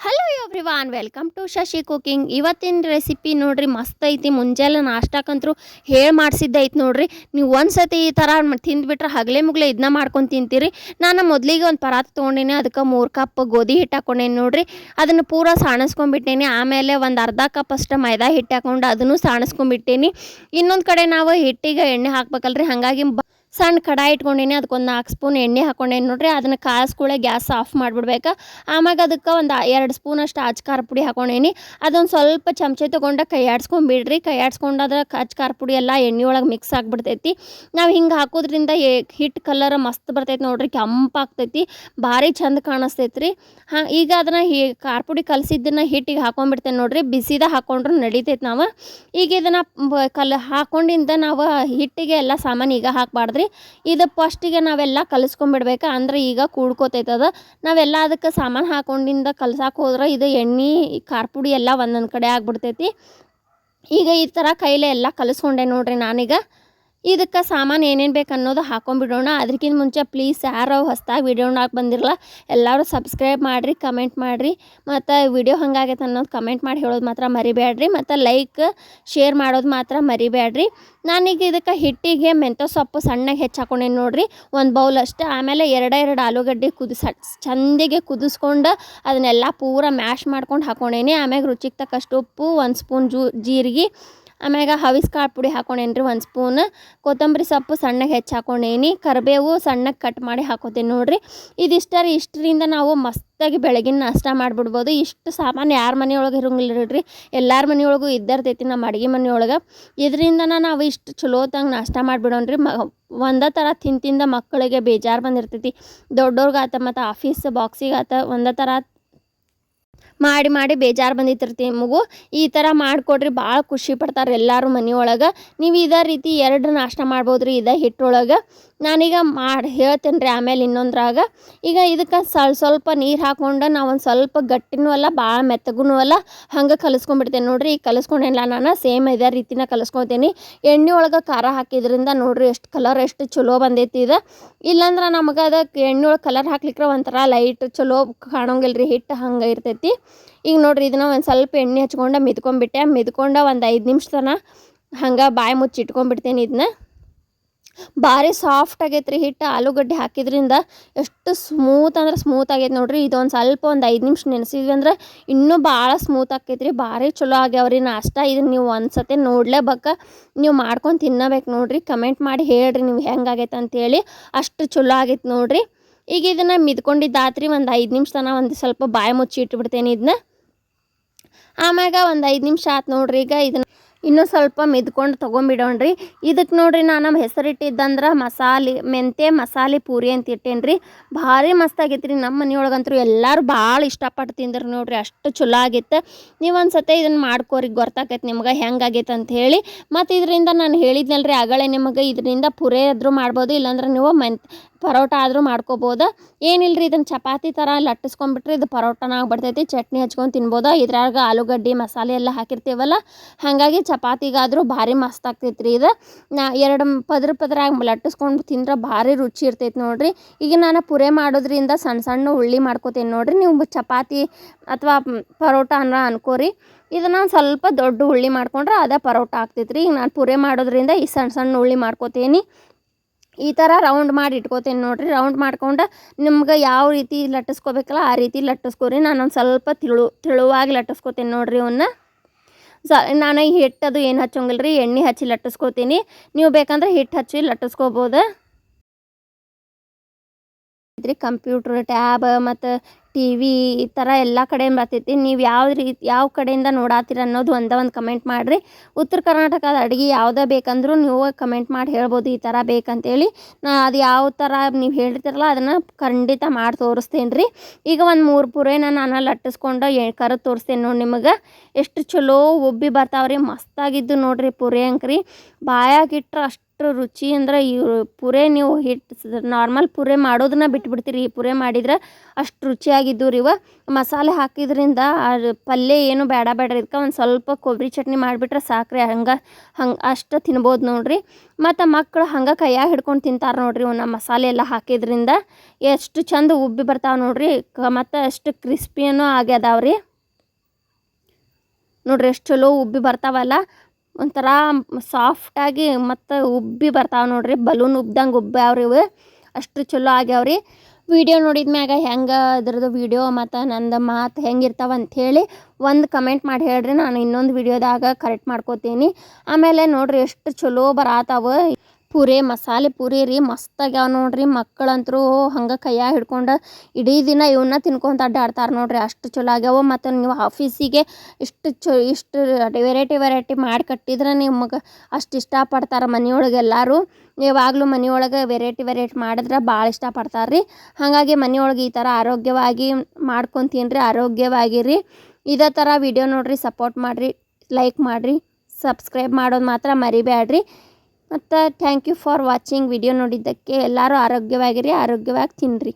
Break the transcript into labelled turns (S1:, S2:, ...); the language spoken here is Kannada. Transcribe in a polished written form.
S1: Hello everyone, welcome to Shashi cooking. ಇವತ್ತಿನ ರೆಸಿಪಿ ನೋಡ್ರಿ ಮಸ್ತ್ ಐತಿ. ಮುಂಜಾನೆ ನಾಷ್ಟಕ್ಕಂತರೂ ಹೇಳಿ ಮಾಡಿಸಿದ್ದೈತಿ ನೋಡ್ರಿ. ನೀವು ಒಂದು ಸತಿ ಈ ಥರ ತಿಂದುಬಿಟ್ರೆ ಹಗಲೇ ಮುಗಲೇ ಇದನ್ನ ಮಾಡ್ಕೊಂಡು ತಿಂತೀರಿ. ನಾನು ಮೊದಲಿಗೆ ಒಂದು ಪರಾತ ತೊಗೊಂಡಿನಿ, ಅದಕ್ಕೆ 3 ಕಪ್ ಗೋಧಿ ಹಿಟ್ಟು ಹಾಕೊಂಡೇನಿ ನೋಡ್ರಿ. ಅದನ್ನು ಪೂರ ಸಾಣಿಸ್ಕೊಂಡ್ಬಿಟ್ಟೇನಿ. ಆಮೇಲೆ ಒಂದು ಅರ್ಧ ಕಪ್ ಅಷ್ಟು ಮೈದಾ ಹಿಟ್ಟು ಹಾಕೊಂಡು ಅದನ್ನು ಸಾಣಿಸ್ಕೊಂಡ್ಬಿಟ್ಟೇನಿ. ಇನ್ನೊಂದು ಕಡೆ ನಾವು ಹಿಟ್ಟಿಗೆ ಎಣ್ಣೆ ಹಾಕ್ಬೇಕಲ್ರಿ, ಹಾಗಾಗಿ ಸಣ್ಣ ಕಡಾಯಿ ಇಟ್ಕೊಂಡೀನಿ. ಅದಕ್ಕೊಂದು 4 ಸ್ಪೂನ್ ಎಣ್ಣೆ ಹಾಕೊಂಡೇನಿ ನೋಡ್ರಿ. ಅದನ್ನು ಕಾಯಿಸ್ಕೊಳ್ಳೆ ಗ್ಯಾಸ್ ಆಫ್ ಮಾಡಿಬಿಡ್ಬೇಕು. ಆಮ್ಯಾಗ ಅದಕ್ಕೆ ಒಂದು 2 ಸ್ಪೂನಷ್ಟು ಖಾರ ಪುಡಿ ಹಾಕೊಂಡೇನಿ. ಅದೊಂದು ಸ್ವಲ್ಪ ಚಮಚೆ ತೊಗೊಂಡು ಕೈ ಆಡಿಸ್ಕೊಂಡ್ಬಿಡ್ರಿ. ಕೈ ಆಡಿಸ್ಕೊಂಡಾದ್ರೆ ಖಾರ ಪುಡಿ ಎಲ್ಲ ಎಣ್ಣೆ ಒಳಗೆ ಮಿಕ್ಸ್ ಆಗಿಬಿಡ್ತೈತಿ. ನಾವು ಹಿಂಗೆ ಹಾಕೋದ್ರಿಂದ ಹಿಟ್ಟು ಕಲರ್ ಮಸ್ತ್ ಬರ್ತೈತಿ ನೋಡ್ರಿ, ಕೆಂಪಾಗ್ತೈತಿ, ಭಾರಿ ಚಂದ ಕಾಣಿಸ್ತೈತಿ ರೀ. ಈಗ ಅದನ್ನು ಖಾರ ಪುಡಿ ಕಲಸಿದ್ದನ್ನು ಹಿಟ್ಟಿಗೆ ಹಾಕೊಂಡ್ಬಿಡ್ತೇನೆ ನೋಡ್ರಿ. ಬಿಸಿದ ಹಾಕೊಂಡ್ರು ನಡಿತೈತಿ. ನಾವು ಈಗ ಇದನ್ನು ಹಾಕೊಂಡಿಂದ ನಾವು ಹಿಟ್ಟಿಗೆ ಎಲ್ಲ ಸಾಮಾನು ಈಗ ಹಾಕಬಾರ್ದ್ರಿ. ಇದು ಫಸ್ಟಿಗೆ ನಾವೆಲ್ಲ ಕಲಿಸ್ಕೊಂಡ್ಬಿಡ್ಬೇಕು, ಅಂದ್ರೆ ಈಗ ಕೂಡ್ಕೋತೈತದ. ನಾವೆಲ್ಲ ಅದಕ್ಕೆ ಸಾಮಾನು ಹಾಕೊಂಡಿಂದ ಕಲ್ಸಕ್ಕೆ ಹೋದ್ರೆ ಇದು ಎಣ್ಣೆ ಖಾರ ಪುಡಿ ಎಲ್ಲ ಒಂದೊಂದು ಕಡೆ ಆಗ್ಬಿಡ್ತೈತಿ. ಈಗ ಈ ಥರ ಕೈಲೇ ಎಲ್ಲ ಕಲಿಸ್ಕೊಂಡೆ ನೋಡ್ರಿ. ನಾನೀಗ ಇದಕ್ಕೆ ಸಾಮಾನು ಏನೇನು ಬೇಕು ಅನ್ನೋದು ಹಾಕೊಂಡ್ಬಿಡೋಣ. ಅದಕ್ಕಿಂತ ಮುಂಚೆ ಪ್ಲೀಸ್ ಯಾರು ಹೊಸ್ದಾಗಿ ವಿಡಿಯೋನಾಗ ಬಂದಿರಲ್ಲ ಎಲ್ಲರೂ ಸಬ್ಸ್ಕ್ರೈಬ್ ಮಾಡಿರಿ, ಕಮೆಂಟ್ ಮಾಡಿರಿ, ಮತ್ತು ವಿಡಿಯೋ ಹಂಗಾಗೈತೆ ಅನ್ನೋದು ಕಮೆಂಟ್ ಮಾಡಿ ಹೇಳೋದು ಮಾತ್ರ ಮರಿಬೇಡ್ರಿ, ಮತ್ತು ಲೈಕ್ ಶೇರ್ ಮಾಡೋದು ಮಾತ್ರ ಮರಿಬೇಡ್ರಿ. ನಾನೀಗ ಇದಕ್ಕೆ ಹಿಟ್ಟಿಗೆ ಮೆಂತ್ಯ ಸೊಪ್ಪು ಸಣ್ಣಗೆ ಹೆಚ್ಚು ಹಾಕೊಂಡೇನಿ ನೋಡ್ರಿ, ಒಂದು ಬೌಲ್ ಅಷ್ಟು. ಆಮೇಲೆ ಎರಡು ಆಲೂಗಡ್ಡೆ ಚಂದಿಗೆ ಕುದಿಸ್ಕೊಂಡು ಅದನ್ನೆಲ್ಲ ಪೂರ ಮ್ಯಾಶ್ ಮಾಡ್ಕೊಂಡು ಹಾಕೊಂಡೇನಿ. ಆಮ್ಯಾಗ ರುಚಿಗೆ ತಕ್ಕಷ್ಟು ಉಪ್ಪು, 1 ಸ್ಪೂನ್ ಜೀರಿಗೆ, ಆಮ್ಯಾಗ ಕಾಳು ಪುಡಿ ಹಾಕೊಂಡೇನಿ ರೀ 1 ಸ್ಪೂನ್. ಕೊತ್ತಂಬರಿ ಸೊಪ್ಪು ಸಣ್ಣಗೆ ಹೆಚ್ಚು ಹಾಕೊಂಡೇನಿ. ಕರಿಬೇವು ಸಣ್ಣಗೆ ಕಟ್ ಮಾಡಿ ಹಾಕೋತೀನಿ ನೋಡ್ರಿ. ಇಷ್ಟರಿಂದ ನಾವು ಮಸ್ತಾಗಿ ಬೆಳಗಿನ ನಾಷ್ಟ ಮಾಡಿಬಿಡ್ಬೋದು. ಇಷ್ಟು ಸಾಮಾನು ಯಾರ ಮನೆಯೊಳಗೆ ಇರೋಂಗಿಲ್ಲ ರೀ, ಎಲ್ಲರ ಮನೆಯೊಳಗೂ ಇದ್ದಿರ್ತೈತಿ ನಮ್ಮ ಅಡುಗೆ ಮನೆಯೊಳಗೆ. ಇದರಿಂದ ನಾವು ಇಷ್ಟು ಚಲೋತಂಗೆ ನಾಷ್ಟ ಮಾಡಿಬಿಡೋಣ್ರಿ. ಒಂದೇ ಥರ ತಿಂದ ಮಕ್ಕಳಿಗೆ ಬೇಜಾರು ಬಂದಿರ್ತೈತಿ, ದೊಡ್ಡವ್ರಿಗಾತ ಮತ್ತು ಆಫೀಸ್ ಬಾಕ್ಸಿಗಾತ ಒಂದೇ ಥರ ಮಾಡಿ ಬೇಜಾರು ಬಂದಿರ್ತಿ. ಮಗು ಈ ಥರ ಮಾಡಿಕೊಡ್ರಿ, ಭಾಳ ಖುಷಿ ಪಡ್ತಾರೆ ಎಲ್ಲರೂ ಮನೆಯೊಳಗೆ. ನೀವು ಇದೇ ರೀತಿ 2 ನಾಷ್ಟ ಮಾಡ್ಬೋದು ರೀ ಇದೇ ಹಿಟ್ಟೊಳಗೆ. ನಾನೀಗ ಹೇಳ್ತೇನೆ ರೀ ಆಮೇಲೆ ಇನ್ನೊಂದ್ರಾಗ. ಈಗ ಇದಕ್ಕೆ ಸ್ವಲ್ಪ ನೀರು ಹಾಕ್ಕೊಂಡು ನಾವು ಒಂದು ಸ್ವಲ್ಪ ಗಟ್ಟಿನೂ ಅಲ್ಲ ಭಾಳ ಮೆತ್ತಗೂ ಅಲ್ಲ, ಹಂಗೆ ಕಲಿಸ್ಕೊಂಡ್ಬಿಡ್ತೇನೆ ನೋಡ್ರಿ. ಈಗ ಕಲಿಸ್ಕೊಂಡೇನಿಲ್ಲ ನಾನು, ಸೇಮ್ ಇದೇ ರೀತಿನ ಕಲಿಸ್ಕೊತೀನಿ. ಎಣ್ಣೆ ಒಳಗೆ ಖಾರ ಹಾಕಿದ್ರಿಂದ ನೋಡ್ರಿ ಎಷ್ಟು ಕಲರ್ ಎಷ್ಟು ಚಲೋ ಬಂದೈತಿ ಇದು. ಇಲ್ಲಾಂದ್ರೆ ನಮಗೆ ಅದಕ್ಕೆ ಎಣ್ಣೆ ಒಳಗೆ ಕಲರ್ ಹಾಕ್ಲಿಕ್ಕೆ ಒಂಥರ ಲೈಟ್ ಚಲೋ ಕಾಣೋಂಗಿಲ್ಲ ರೀ, ಹಿಟ್ಟು ಹಂಗೆ ಇರ್ತೈತಿ. ಈಗ ನೋಡ್ರಿ ಇದನ್ನ ಒಂದು ಸ್ವಲ್ಪ ಎಣ್ಣೆ ಹಚ್ಕೊಂಡು ಮಿದ್ಕೊಂಡು ಒಂದು 5 ನಿಮಿಷ ತನಕ ಹಂಗೆ ಬಾಯಿ ಮುಚ್ಚಿ ಇಟ್ಕೊಂಡ್ಬಿಡ್ತೇನೆ. ಇದನ್ನ ಭಾರಿ ಸಾಫ್ಟ್ ಆಗೈತೆ ರೀ ಹಿಟ್ಟು. ಆಲೂಗಡ್ಡೆ ಹಾಕಿದ್ರಿಂದ ಎಷ್ಟು ಸ್ಮೂತ್ ಅಂದ್ರೆ ಸ್ಮೂತ್ ಆಗೈತೆ ನೋಡ್ರಿ. ಇದೊಂದು ಸ್ವಲ್ಪ ಒಂದು 5 ನಿಮಿಷ ನೆನೆಸಿದ್ವಿ ಅಂದ್ರೆ ಇನ್ನೂ ಭಾಳ ಸ್ಮೂತ್ ಆಕೈತೆ ರೀ, ಭಾರಿ ಚಲೋ ಆಗ್ಯಾವ್ರಿ ನಾಷ್ಟ. ಇದನ್ನು ನೀವು ಒಂದು ಸತಿ ನೋಡ್ಲೇಬೇಕು, ನೀವು ಮಾಡ್ಕೊಂಡು ತಿನ್ನಬೇಕು ನೋಡ್ರಿ. ಕಮೆಂಟ್ ಮಾಡಿ ಹೇಳ್ರಿ ನೀವು ಹೆಂಗಾಗೈತೆ ಅಂತೇಳಿ, ಅಷ್ಟು ಚಲೋ ಆಗೈತೆ ನೋಡ್ರಿ. ಈಗ ಇದನ್ನು ಮಿದ್ಕೊಂಡಿದ್ದಾತ್ರಿ ಒಂದು 5 ನಿಮಿಷ ತನಕ ಒಂದು ಸ್ವಲ್ಪ ಬಾಯಿ ಮುಚ್ಚಿ ಇಟ್ಬಿಡ್ತೇನೆ ಇದನ್ನ. ಆಮ್ಯಾಗ ಒಂದು 5 ನಿಮಿಷ ಆಯ್ತು ನೋಡ್ರಿ. ಈಗ ಇದನ್ನು ಇನ್ನೂ ಸ್ವಲ್ಪ ಮಿದ್ಕೊಂಡು ತೊಗೊಂಬಿಡೋಣ್ರಿ. ಇದಕ್ಕೆ ನೋಡ್ರಿ ನಾನು ಹೆಸರಿಟ್ಟಿದ್ದಂದ್ರೆ ಮೆಂತ್ಯ ಮಸಾಲೆ ಪೂರಿ ಅಂತ ಇಟ್ಟೇನಿ ರೀ. ಭಾರಿ ಮಸ್ತಾಗೈತೆ ರೀ. ನಮ್ಮ ಮನೆಯೊಳಗಂತೂ ಎಲ್ಲರೂ ಭಾಳ ಇಷ್ಟಪಟ್ಟು ತಿಂದ್ರೆ ನೋಡ್ರಿ, ಅಷ್ಟು ಚಲೋ ಆಗೈತೆ. ನೀವು ಒಂದು ಸತಿ ಇದನ್ನು ಮಾಡ್ಕೋರಿ, ಗೊತ್ತಾಕೈತೆ ನಿಮ್ಗೆ ಹೆಂಗಾಗೈತೆ ಅಂತ ಹೇಳಿ. ಮತ್ತು ಇದರಿಂದ ನಾನು ಹೇಳಿದ್ನಲ್ರಿ ಆಗಳೇ ನಿಮಗೆ, ಇದರಿಂದ ಪೂರಿ ಆದರೂ ಮಾಡ್ಬೋದು, ಇಲ್ಲಾಂದ್ರೆ ನೀವು ಪರೋಟ ಆದರೂ ಮಾಡ್ಕೋಬೋದು. ಏನಿಲ್ಲರಿ, ಇದನ್ನು ಚಪಾತಿ ಥರ ಲಟ್ಟಿಸ್ಕೊಂಡ್ಬಿಟ್ರೆ ಇದು ಪರೋಟನ ಆಗ್ಬಿಡ್ತೈತಿ. ಚಟ್ನಿ ಹಚ್ಕೊಂಡು ತಿನ್ಬೋದು. ಇದ್ರಾಗ ಆಲೂಗಡ್ಡೆ ಮಸಾಲೆ ಎಲ್ಲ ಹಾಕಿರ್ತೀವಲ್ಲ, ಹಾಗಾಗಿ ಚಪಾತಿಗಾದರೂ ಭಾರಿ ಮಸ್ತ್ ಆಗ್ತೈತೆ ರೀ ಇದು. 2 ಪದರಾಗಿ ಲಟ್ಟಿಸ್ಕೊಂಡು ತಿಂದ್ರೆ ಭಾರಿ ರುಚಿ ಇರ್ತೈತೆ ನೋಡ್ರಿ. ಈಗ ನಾನು ಪೂರಿ ಮಾಡೋದ್ರಿಂದ ಸಣ್ಣ ಉಳ್ಳಿ ಮಾಡ್ಕೋತೀನಿ ನೋಡ್ರಿ. ನೀವು ಚಪಾತಿ ಅಥವಾ ಪರೋಟ ಅನ್ಕೋರಿ. ಇದನ್ನು ಸ್ವಲ್ಪ ದೊಡ್ಡ ಉಳ್ಳಿ ಮಾಡ್ಕೊಂಡ್ರೆ ಅದೇ ಪರೋಟ ಆಗ್ತೈತೆ ರೀ. ಈಗ ನಾನು ಪೂರಿ ಮಾಡೋದ್ರಿಂದ ಈ ಸಣ್ಣ ಉಳ್ಳಿ ಮಾಡ್ಕೋತೀನಿ. ಈ ಥರ ರೌಂಡ್ ಮಾಡಿ ಇಟ್ಕೋತೀನಿ ನೋಡ್ರಿ. ರೌಂಡ್ ಮಾಡ್ಕೊಂಡು ನಿಮ್ಗೆ ಯಾವ ರೀತಿ ಲಟ್ಟಿಸ್ಕೋಬೇಕಲ್ಲ ಆ ರೀತಿ ಲಟ್ಟಿಸ್ಕೋರಿ. ನಾನೊಂದು ಸ್ವಲ್ಪ ತಿಳುವಾಗಿ ಲಟ್ಟಿಸ್ಕೋತೀನಿ ನೋಡ್ರಿ ಇವನ್ನ. ನಾನು ಈ ಹಿಟ್ಟದು ಏನು ಹಚ್ಚೋಂಗಿಲ್ಲ ರೀ, ಎಣ್ಣೆ ಹಚ್ಚಿ ಲಟ್ಟಿಸ್ಕೋತೀನಿ. ನೀವು ಬೇಕಂದ್ರೆ ಹಿಟ್ಟು ಹಚ್ಚಿ ಲಟ್ಟಿಸ್ಕೋಬೋದು. ಕಂಪ್ಯೂಟ್ರ್, ಟ್ಯಾಬ್ ಮತ್ತು TV ಈ ಥರ ಎಲ್ಲ ಕಡೆ ಬರ್ತೈತಿ. ನೀವು ಯಾವ ಕಡೆಯಿಂದ ನೋಡಾತೀರ ಅನ್ನೋದು ಒಂದು ಕಮೆಂಟ್ ಮಾಡಿರಿ. ಉತ್ತರ ಕರ್ನಾಟಕದ ಅಡುಗೆ ಯಾವುದೇ ಬೇಕಂದ್ರೂ ನೀವು ಕಮೆಂಟ್ ಮಾಡಿ ಹೇಳ್ಬೋದು, ಈ ಥರ ಬೇಕಂತೇಳಿ. ಅದು ಯಾವ ಥರ ನೀವು ಹೇಳಿರ್ತೀರಲ್ಲ ಅದನ್ನು ಖಂಡಿತ ಮಾಡಿ ತೋರಿಸ್ತೇನೆ ರೀ. ಈಗ ಒಂದು 3 ಪೂರಿನ ನಾನು ಲಟ್ಟಿಸ್ಕೊಂಡು ಕರೆದು ತೋರಿಸ್ತೇನೆ ನೋಡಿ ನಿಮಗೆ. ಎಷ್ಟು ಚಲೋ ಉಬ್ಬಿ ಬರ್ತಾವ್ರಿ, ಮಸ್ತಾಗಿದ್ದು ನೋಡ್ರಿ ಪೂರಿ ಅಂಕ್ರಿ. ಬಾಯಾಗಿಟ್ರೆ ಅಷ್ಟು ರುಚಿ ಅಂದ್ರೆ ಪೂರಿ ನೀವು ಹಿಟ್ಟು ನಾರ್ಮಲ್ ಪೂರಿ ಮಾಡೋದನ್ನ ಬಿಟ್ಬಿಡ್ತೀರಿ, ಈ ಪೂರಿ ಮಾಡಿದ್ರೆ ಅಷ್ಟು ರುಚಿಯಾಗಿ ಆಗಿದ್ದು ರೀ ಇವ ಮಸಾಲೆ ಹಾಕಿದ್ರಿಂದ ಪಲ್ಯ ಏನು ಬೇಡ್ರಿ ಇದಕ್ಕೆ ಒಂದು ಸ್ವಲ್ಪ ಕೊಬ್ಬರಿ ಚಟ್ನಿ ಮಾಡಿಬಿಟ್ರೆ ಸಾಕ್ರಿ ಹಂಗೆ ಅಷ್ಟು ತಿನ್ಬೋದು ನೋಡ್ರಿ ಮತ್ತು ಮಕ್ಕಳು ಹಂಗೆ ಕೈಯಾಗ ಹಿಡ್ಕೊಂಡು ತಿಂತಾರೆ ನೋಡ್ರಿ ಇವನ್ನ ಮಸಾಲೆ ಎಲ್ಲ ಹಾಕಿದ್ರಿಂದ ಎಷ್ಟು ಚಂದ ಉಬ್ಬಿ ಬರ್ತಾವೆ ನೋಡ್ರಿ ಮತ್ತು ಅಷ್ಟು ಕ್ರಿಸ್ಪಿನೂ ಆಗ್ಯದಾವ್ರಿ ನೋಡ್ರಿ ಎಷ್ಟು ಚಲೋ ಉಬ್ಬಿ ಬರ್ತಾವಲ್ಲ ಒಂಥರ ಸಾಫ್ಟಾಗಿ ಮತ್ತು ಉಬ್ಬಿ ಬರ್ತಾವೆ ನೋಡ್ರಿ ಬಲೂನ್ ಉಬ್ದಂಗೆ ಉಬ್ಬ್ಯಾವ್ರಿ ಇವು ಅಷ್ಟು ಚಲೋ ಆಗ್ಯಾವ್ರಿ ವಿಡಿಯೋ ನೋಡಿದ ಮ್ಯಾಗ ಹೆಂಗೆ ಅದ್ರದ್ದು ವಿಡಿಯೋ ಮತ್ತು ನಂದು ಮಾತು ಹೆಂಗಿರ್ತಾವೆ ಅಂಥೇಳಿ ಒಂದು ಕಮೆಂಟ್ ಮಾಡಿ ಹೇಳ್ರಿ ನಾನು ಇನ್ನೊಂದು ವಿಡಿಯೋದಾಗ ಕರೆಕ್ಟ್ ಮಾಡ್ಕೋತೀನಿ ಆಮೇಲೆ ನೋಡ್ರಿ ಎಷ್ಟು ಚಲೋ ಬರತ್ತಾವ ಪೂರಿ ಮಸಾಲೆ ಪೂರಿ ರೀ ಮಸ್ತಾಗ್ಯಾವ ನೋಡ್ರಿ ಮಕ್ಕಳಂತರೂ ಹಂಗೆ ಕೈಯಾಗ ಹಿಡ್ಕೊಂಡು ಇಡೀ ದಿನ ಇವನ್ನ ತಿನ್ಕೊಂತ ಅಡ್ಡಾಡ್ತಾರೆ ನೋಡ್ರಿ ಅಷ್ಟು ಚಲೋ ಆಗ್ಯಾವ ಮತ್ತು ನೀವು ಆಫೀಸಿಗೆ ಇಷ್ಟು ವೆರೈಟಿ ಮಾಡಿ ಕಟ್ಟಿದ್ರೆ ನಿಮಗೆ ಅಷ್ಟು ಇಷ್ಟಪಡ್ತಾರೆ ಮನೆಯೊಳಗೆ ಎಲ್ಲರೂ ಯಾವಾಗಲೂ ಮನೆಯೊಳಗೆ ವೆರೈಟಿ ಮಾಡಿದ್ರೆ ಭಾಳ ಇಷ್ಟಪಡ್ತಾರೆ ರೀ ಹಾಗಾಗಿ ಮನೆಯೊಳಗೆ ಈ ಥರ ಆರೋಗ್ಯವಾಗಿ ಮಾಡ್ಕೊತೀನಿ ರೀ ಆರೋಗ್ಯವಾಗಿರಿ ಇದೇ ಥರ ವಿಡಿಯೋ ನೋಡಿರಿ ಸಪೋರ್ಟ್ ಮಾಡಿರಿ ಲೈಕ್ ಮಾಡಿರಿ ಸಬ್ಸ್ಕ್ರೈಬ್ ಮಾಡೋದು ಮಾತ್ರ ಮರಿಬೇಡ್ರಿ ಮತ್ತು thank you for watching video ನೋಡಿದ್ದಕ್ಕೆ ಎಲ್ಲರೂ ಆರೋಗ್ಯವಾಗಿರಿ ಆರೋಗ್ಯವಾಗಿ ತಿನ್ನಿರಿ